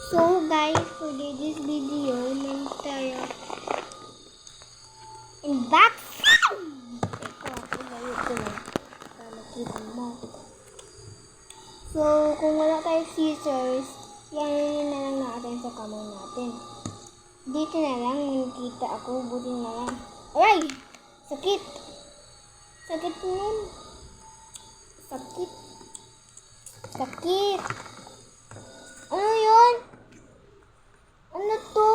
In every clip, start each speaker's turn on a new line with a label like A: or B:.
A: So guys, for this video, may tayo unbox. Ito, ako layo ko lang. Para makita mo. So, kung wala tayo scissors, yan na lang natin sa kamay natin. Dito na lang, nakita ako, buti na lang. Aray! Sakit! Sakit nun. Sakit. Sakit. Ano yun? Ano to?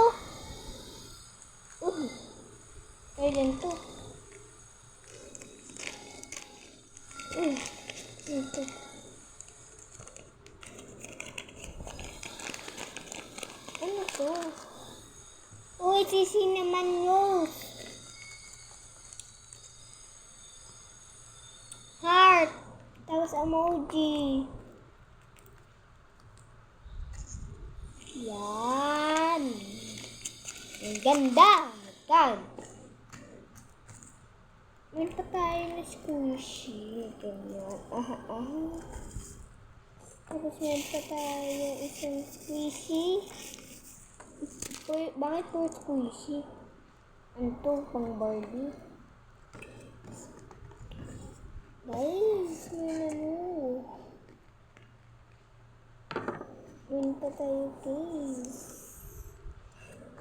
A: Ayan to. Ito. Ano to? Uy, si Cinnamon Rose. Heart. Tapos emoji. Yan. Ang ganda. Magkag. Meron pa tayo na squishy. Ganyan. Tapos meron pa tayo isang squishy. Bakit po squishy? Ano to? Pang Barbie? Guys, meron pa tayo case.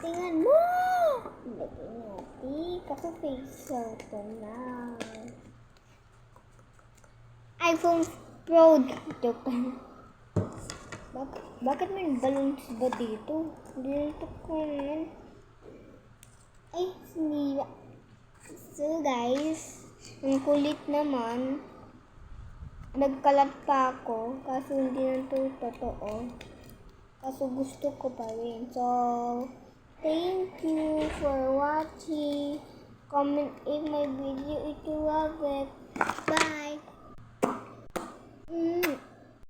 A: Tingnan mo! Lagyan natin. Kasi face cellphone na. iPhone Pro. Joke lang. Bakit may balloons ba dito? Dito ko yan. Ay, sinira. So guys, ang kulit naman. Nagkalat pa ako. Kaso hindi na ito totoo. Kaso gusto ko pa rin. So, thank you for watching. Comment if my video if you love it. Bye!